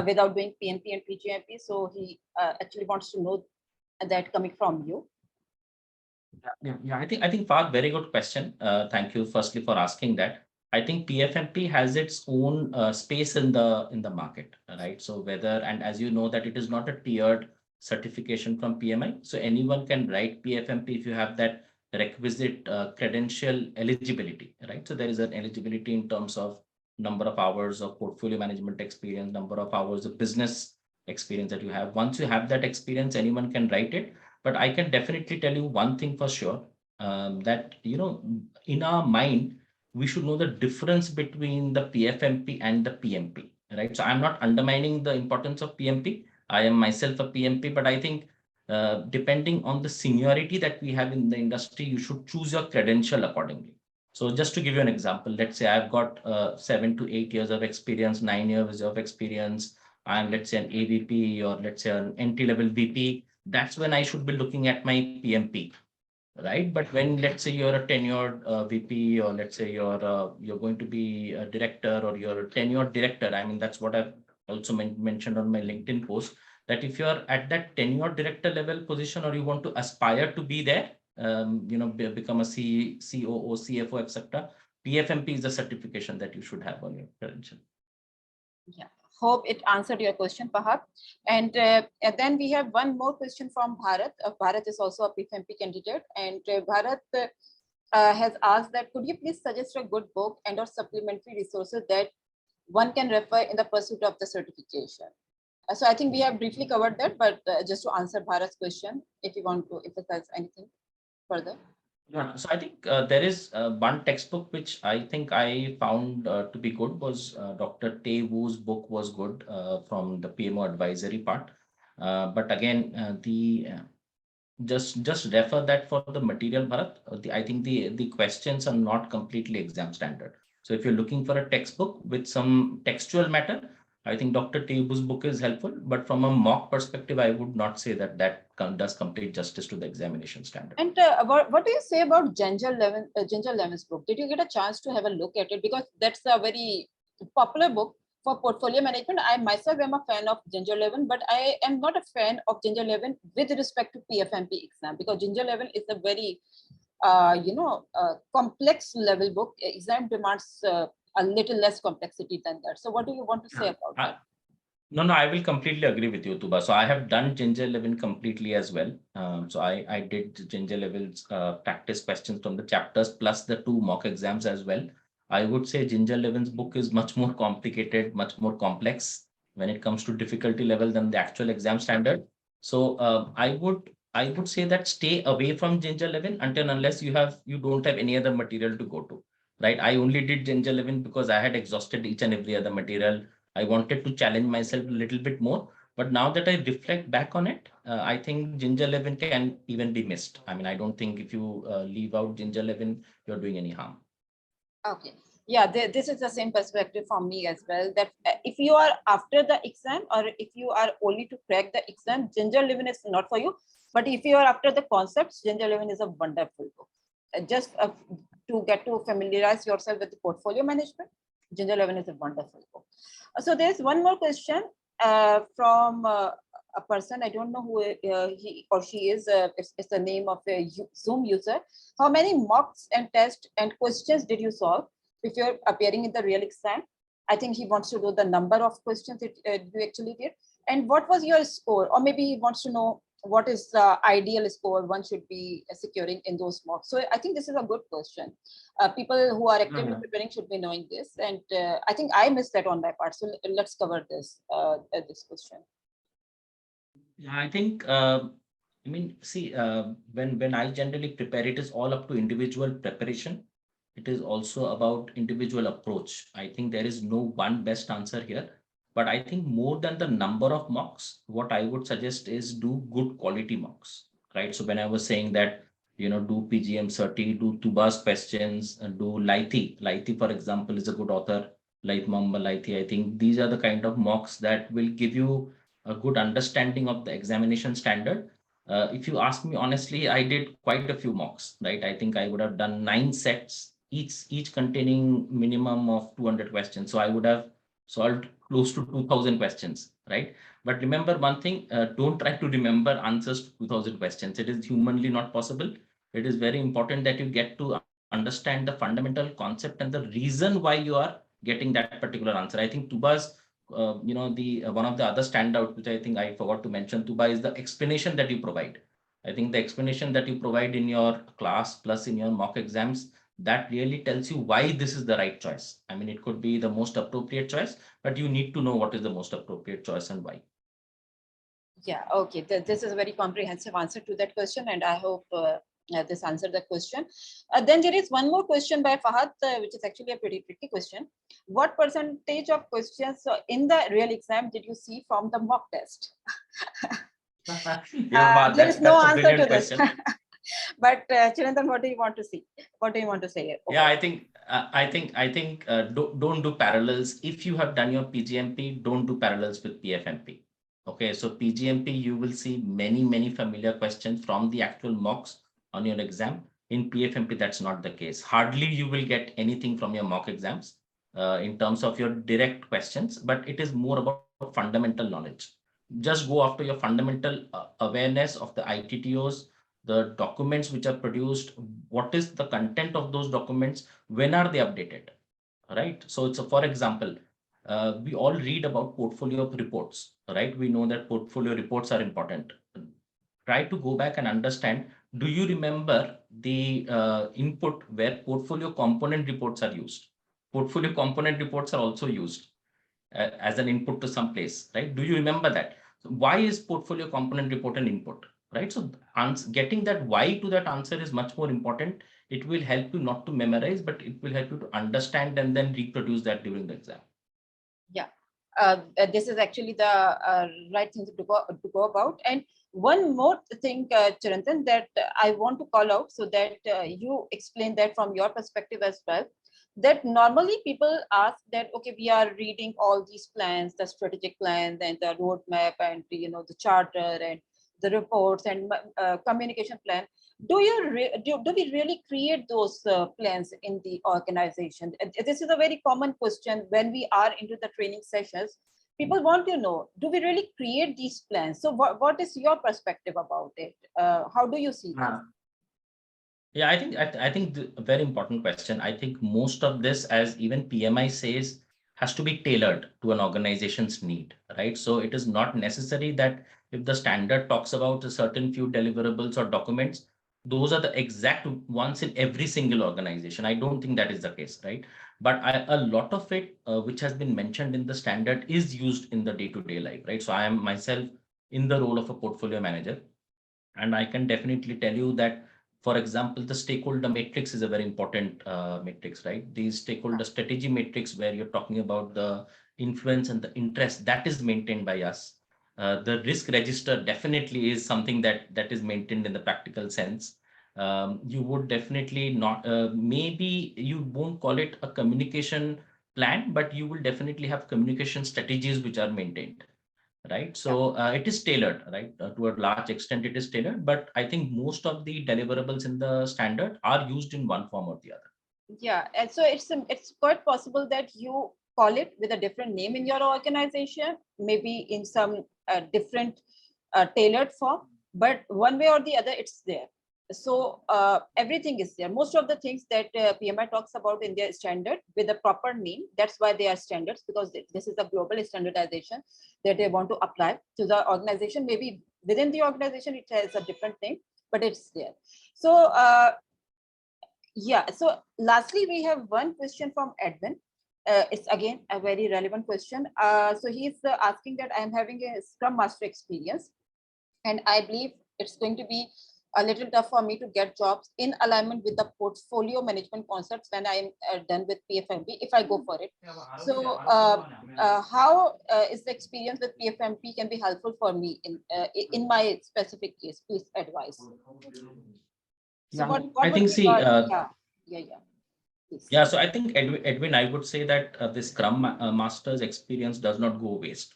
without doing PMP and Pgmp. So he actually wants to know that coming from you. Yeah, I think Fahad, very good question. Thank you firstly for asking that. I think PfMP has its own space in the market, right? So whether, and as you know that it is not a tiered certification from PMI, so anyone can write PfMP if you have that requisite credential eligibility, right? So there is an eligibility in terms of number of hours of portfolio management experience, number of hours of business experience that you have. Once you have that experience, anyone can write it. But I can definitely tell you one thing for sure, that, in our mind, we should know the difference between the PfMP and the PMP, right? So I'm not undermining the importance of PMP. I am myself a PMP, but I think depending on the seniority that we have in the industry, you should choose your credential accordingly. So just to give you an example, let's say I've got 7 to 8 years of experience, 9 years of experience. I'm, let's say, an AVP, or let's say an entry-level VP. That's when I should be looking at my PMP, right? But when, let's say, you're a tenured VP, or let's say you're going to be a director, or you're a tenured director, I mean, that's what I've also mentioned on my LinkedIn post, that if you're at that tenured director level position, or you want to aspire to be there, become a COO, CFO, etc., PfMP is the certification that you should have on your credential. Yeah, hope it answered your question, Fahad. And then we have one more question from Bharat. Bharat is also a PfMP candidate, and Bharat has asked that, could you please suggest a good book and or supplementary resources that one can refer in the pursuit of the certification? So I think we have briefly covered that, but just to answer Bharat's question, if you want to emphasize anything further. Yeah, so I think there is one textbook which I think I found to be good was Dr. Tae Woo's book was good from the PMO advisory part. But again, just refer that for the material, Bharat. I think the questions are not completely exam standard. So if you're looking for a textbook with some textual matter, I think Dr. Taebu's book is helpful, but from a mock perspective, I would not say that does complete justice to the examination standard. And what do you say about Ginger Levin's book? Did you get a chance to have a look at it? Because that's a very popular book for portfolio management. I myself am a fan of Ginger Levin, but I am not a fan of Ginger Levin with respect to PfMP exam, because Ginger Levin is a very complex level book. Exam demands a little less complexity than that. So what do you want to say about that? No, I will completely agree with you, Tuba. So I have done Ginger Levin completely as well. So I did Ginger Levin's practice questions from the chapters plus the 2 mock exams as well. I would say Ginger Levin's book is much more complicated, much more complex when it comes to difficulty level than the actual exam standard. So I would say that stay away from Ginger Levin until unless you don't have any other material to go to. right? I only did Ginger 11 because I had exhausted each and every other material. I wanted to challenge myself a little bit more. But now that I reflect back on it, I think Ginger 11 can even be missed. I mean, I don't think if you leave out Ginger 11, you're doing any harm. Okay. Yeah, this is the same perspective for me as well, that if you are after the exam or if you are only to crack the exam, Ginger 11 is not for you. But if you are after the concepts, Ginger 11 is a wonderful book. Just to get to familiarize yourself with the portfolio management, Ginger 11 is a wonderful book. So there's one more question from a person. I don't know who he or she is. It's the name of a Zoom user. How many mocks and tests and questions did you solve before appearing in the real exam? I think he wants to know the number of questions that you actually did. And what was your score? Or maybe he wants to know what is the ideal score one should be securing in those mocks. So I think this is a good question. People who are actively preparing should be knowing this. And I think I missed that on my part. So let's cover this question. Yeah, I think, I mean, see, when I generally prepare, it is all up to individual preparation. It is also about individual approach. I think there is no one best answer here, but I think more than the number of mocks, what I would suggest is do good quality mocks, right? So when I was saying that, do PGM 30, do Tuba's questions, and do Laithi. Laithi, for example, is a good author. Laith Mamba Laithi. I think these are the kind of mocks that will give you a good understanding of the examination standard. If you ask me honestly, I did quite a few mocks, right? I think I would have done 9 sets, each containing minimum of 200 questions. So I would have solved close to 2000 questions, right? But remember one thing, don't try to remember answers to 2000 questions. It is humanly not possible. It is very important that you get to understand the fundamental concept and the reason why you are getting that particular answer. I think Tuba's the one of the other standout, which I think I forgot to mention, Tuba, is the explanation that you provide. I think the explanation that you provide in your class plus in your mock exams, that really tells you why this is the right choice. I mean, it could be the most appropriate choice, but you need to know what is the most appropriate choice and why. Yeah, okay. This is a very comprehensive answer to that question, and I hope this answered the question. Then there is one more question by Fahad, which is actually a pretty tricky question. What percentage of questions in the real exam did you see from the mock test? There is no answer to this. But Chirantan, what do you want to see? What do you want to say? Yeah, I think don't do parallels. If you have done your Pgmp, don't do parallels with PfMP. Okay, so Pgmp, you will see many familiar questions from the actual mocks on your exam. In PfMP, that's not the case. Hardly you will get anything from your mock exams in terms of your direct questions, but it is more about fundamental knowledge. Just go after your fundamental awareness of the ITTOs, the documents which are produced, what is the content of those documents, when are they updated, right? So it's for example, we all read about portfolio reports, right? We know that portfolio reports are important. Try to go back and understand, do you remember the input where portfolio component reports are used? Portfolio component reports are also used as an input to some place, right? Do you remember that? So why is portfolio component report an input, right? So getting that why to that answer is much more important. It will help you not to memorize, but it will help you to understand and then reproduce that during the exam. Yeah, this is actually the right thing to go about. And one more thing, Chirantan, that I want to call out so that you explain that from your perspective as well. That normally people ask that, okay, we are reading all these plans, the strategic plans and the roadmap and the charter and the reports and communication plan. Do we really create those plans in the organization? This is a very common question when we are into the training sessions. People want to know, do we really create these plans? So what is your perspective about it? How do you see this? Yeah, I think a very important question. I think most of this, as even PMI says, has to be tailored to an organization's need, right? So it is not necessary that if the standard talks about a certain few deliverables or documents, those are the exact ones in every single organization. I don't think that is the case, right? But a lot of it, which has been mentioned in the standard, is used in the day-to-day life, right? So I am myself in the role of a portfolio manager, and I can definitely tell you that For example, the stakeholder matrix is a very important matrix, right? These stakeholder strategy matrix where you're talking about the influence and the interest that is maintained by us. The risk register definitely is something that is maintained in the practical sense. You would definitely not, maybe you won't call it a communication plan, but you will definitely have communication strategies which are maintained, right? So it is tailored, right? To a large extent, it is tailored, but I think most of the deliverables in the standard are used in one form or the other. Yeah, and so it's quite possible that you call it with a different name in your organization, maybe in some different tailored form, but one way or the other, it's there. So everything is there. Most of the things that PMI talks about in their standard with a proper name, that's why they are standards, because this is a global standardization that they want to apply to the organization. Maybe within the organization, it has a different thing, but it's there. So yeah, so lastly, we have one question from Edwin. It's again a very relevant question. So he's asking that I'm having a Scrum Master experience, and I believe it's going to be a little tough for me to get jobs in alignment with the portfolio management concepts when I'm done with PfMP, if I go for it. So how is the experience with PfMP can be helpful for me in my specific case? Please advise. So what I think, would be your, Please. Yeah, so I think, Edwin, I would say that the Scrum Master's experience does not go waste,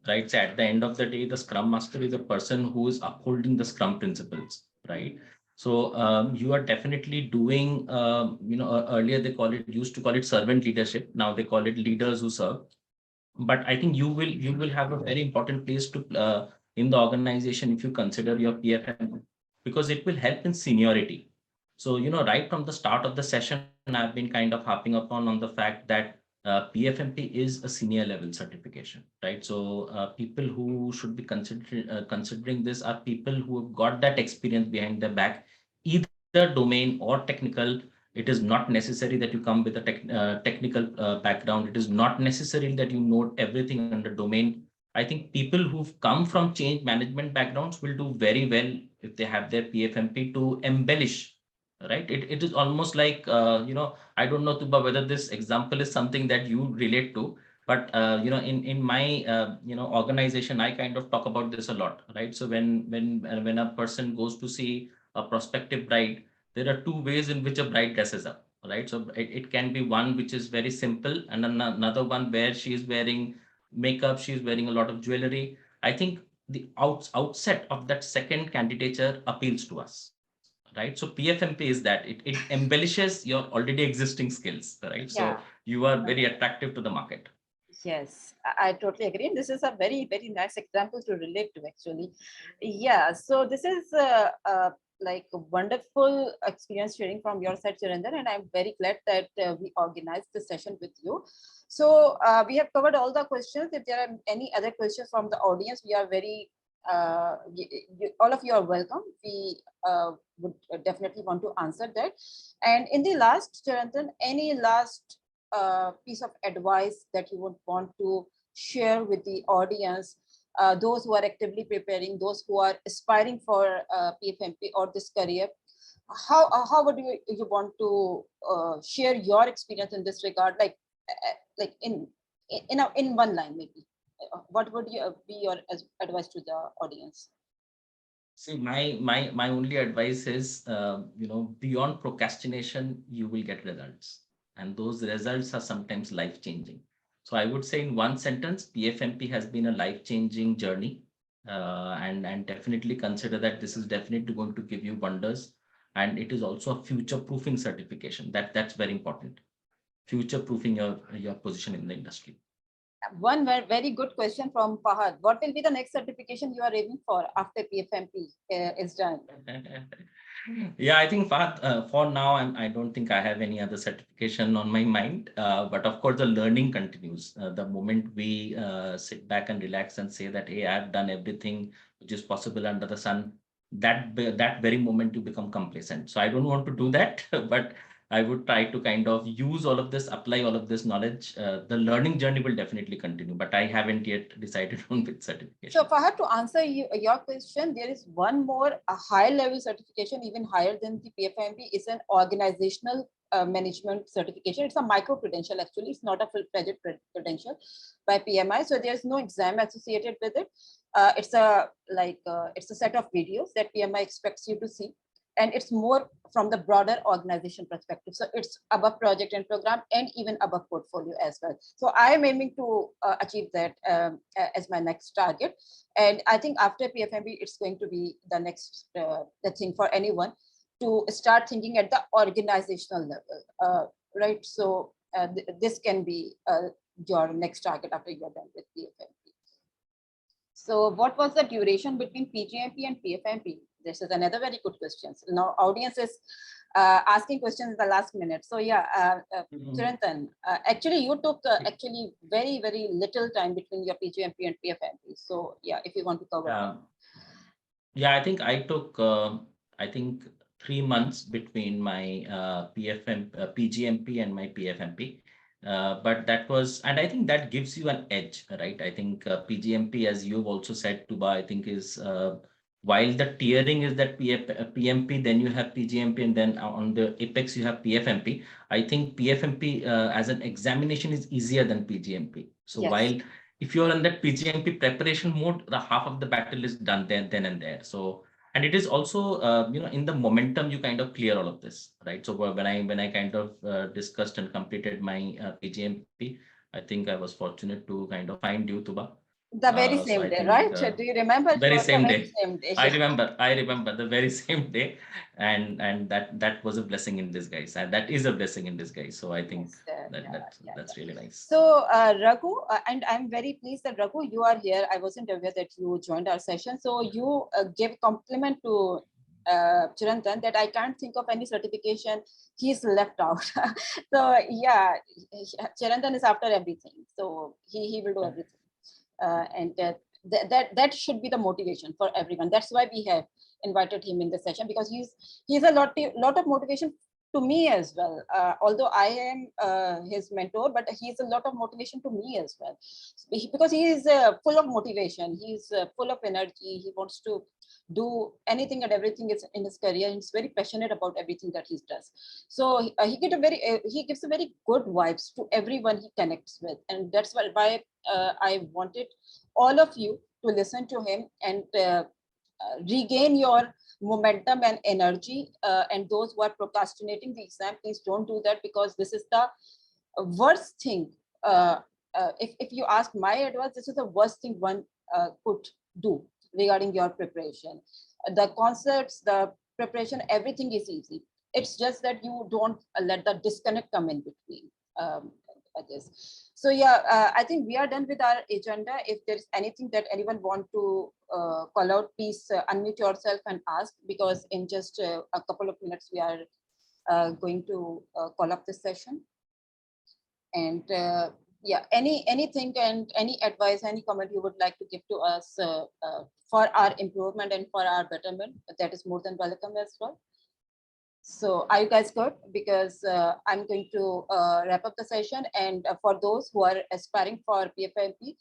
right? So at the end of the day, the Scrum Master is a person who is upholding the Scrum principles, right? So you are definitely doing, earlier they used to call it servant leadership. Now they call it leaders who serve. But I think you will have a very important place to in the organization if you consider your PFM, because it will help in seniority. So, right from the start of the session, I've been kind of harping upon on the fact that PfMP is a senior level certification, right? So people who should be considering this are people who have got that experience behind their back, either domain or technical. It is not necessary that you come with a technical background. It is not necessary that you know everything under domain. I think people who've come from change management backgrounds will do very well if they have their PfMP to embellish, right? It is almost like, I don't know, Tuba, whether this example is something that you relate to, but, in my, organization, I kind of talk about this a lot, right? So when a person goes to see a prospective bride, there are two ways in which a bride dresses up, right? So it can be one which is very simple, and another one where she is wearing makeup, she is wearing a lot of jewelry. I think the outset of that second candidature appeals to us, right? So PfMP is that it embellishes your already existing skills, right? So you are very attractive to the market. Yes, I totally agree. And this is a very, very nice example to relate to, actually. Yeah, so this is like a wonderful experience sharing from your side, Chirantan, and I'm very glad that we organized this session with you. So we have covered all the questions. If there are any other questions from the audience, we are very, all of you are welcome. We would definitely want to answer that. And in the last, Chirantan, any last piece of advice that you would want to share with the audience, those who are actively preparing, those who are aspiring for PfMP or this career? How would you want to share your experience in this regard, like in one line maybe? What would be your advice to the audience? See, my only advice is, beyond procrastination, you will get results, and those results are sometimes life changing. So I would say in one sentence, PfMP has been a life changing journey, and definitely consider that this is definitely going to give you wonders, and it is also a future proofing certification. That's very important. Future proofing your position in the industry. One very good question from Fahad. What will be the next certification you are aiming for after PfMP is done? Yeah, I think for now, I don't think I have any other certification on my mind. But of course, the learning continues. The moment we sit back and relax and say that, hey, I've done everything which is possible under the sun, that very moment you become complacent. So I don't want to do that. But I would try to kind of use all of this, apply all of this knowledge. The learning journey will definitely continue, but I haven't yet decided on which certification. So Fahad, to answer your question, there is one more, a high level certification, even higher than the PfMP, is an organizational management certification. It's a micro credential, actually. It's not a full-fledged credential by PMI. So there's no exam associated with it. It's a set of videos that PMI expects you to see. And it's more from the broader organization perspective. So it's above project and program and even above portfolio as well. So I am aiming to achieve that as my next target. And I think after PfMP, it's going to be the next the thing for anyone to start thinking at the organizational level, right? So this can be your next target after you're done with PfMP. So what was the duration between Pgmp and PfMP? This is another very good question. So now audience is asking questions in the last minute. So yeah, Chirantan, actually you took actually very, very little time between your Pgmp and PfMP. So yeah, if you want to cover. Yeah, I think I took, I think 3 months between my Pgmp and my PfMP. But that was, and I think that gives you an edge, right? I think Pgmp, as you've also said, Tooba, I think is, while the tiering is that PMP, then you have Pgmp, and then on the apex, you have PfMP. I think PfMP as an examination is easier than Pgmp. So Yes. While if you're in that Pgmp preparation mode, the half of the battle is done then and there. So, and it is also, in the momentum, you kind of clear all of this, right? So when I kind of discussed and completed my Pgmp, I think I was fortunate to kind of find you, Tuba. The very same day, right? Do you remember? Very same day. Same day. I remember the very same day, and that was a blessing in disguise, and that is a blessing in disguise. So I think that's really nice. So Raghu, and I'm very pleased that Raghu, you are here. I wasn't aware that you joined our session. So you gave compliment to Chirantan that I can't think of any certification he's left out. So yeah, Chirantan is after everything. So he will do everything. And that should be the motivation for everyone. That's why we have invited him in the session, because he's a lot of motivation to me as well. Although I am his mentor, but he's a lot of motivation to me as well, because he is full of motivation. He's full of energy. He wants to do anything and everything is in his career. He's very passionate about everything that he does. So he gives a very good vibes to everyone he connects with, and that's why I wanted all of you to listen to him and regain your momentum and energy. And those who are procrastinating the exam, please don't do that, because this is the worst thing. If you ask my advice, this is the worst thing one could do regarding your preparation. The concepts, the preparation, everything is easy. It's just that you don't let the disconnect come in between this. So yeah, I think we are done with our agenda. If there's anything that anyone want to call out, please unmute yourself and ask, because in just a couple of minutes, we are going to call up this session. And yeah, anything and any advice, any comment you would like to give to us for our improvement and for our betterment, that is more than welcome as well. So are you guys good? Because I'm going to wrap up the session. And for those who are aspiring for PfMP,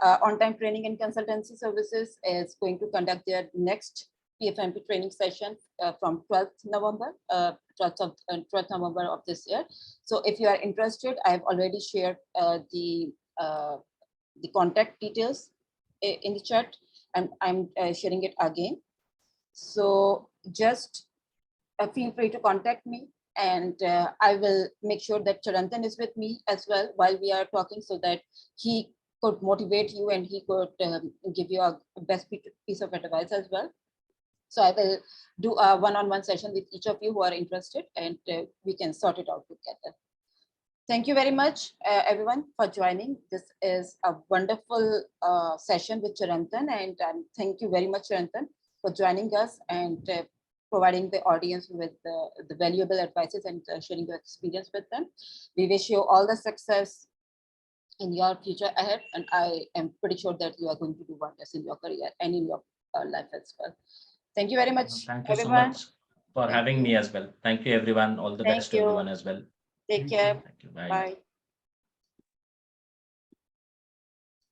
On-Time Training and Consultancy Services is going to conduct their next PfMP training session from 12th November, 12th November of this year. So if you are interested, I've already shared the contact details in the chat, and I'm sharing it again. So just feel free to contact me, and I will make sure that Chirantan is with me as well while we are talking, so that he could motivate you and he could give you a best piece of advice as well. So I will do a one-on-one session with each of you who are interested, and we can sort it out together. Thank you very much, everyone, for joining. This is a wonderful session with Chirantan, and thank you very much, Chirantan, for joining us and providing the audience with the valuable advices and sharing your experience with them. We wish you all the success in your future ahead, and I am pretty sure that you are going to do wonders in your career and in your life as well. Thank you very much, Thank you everyone. so much. for having me as well. Thank you, everyone. All the Thank best to you. everyone as well. Take care. Thank you. Bye. Bye.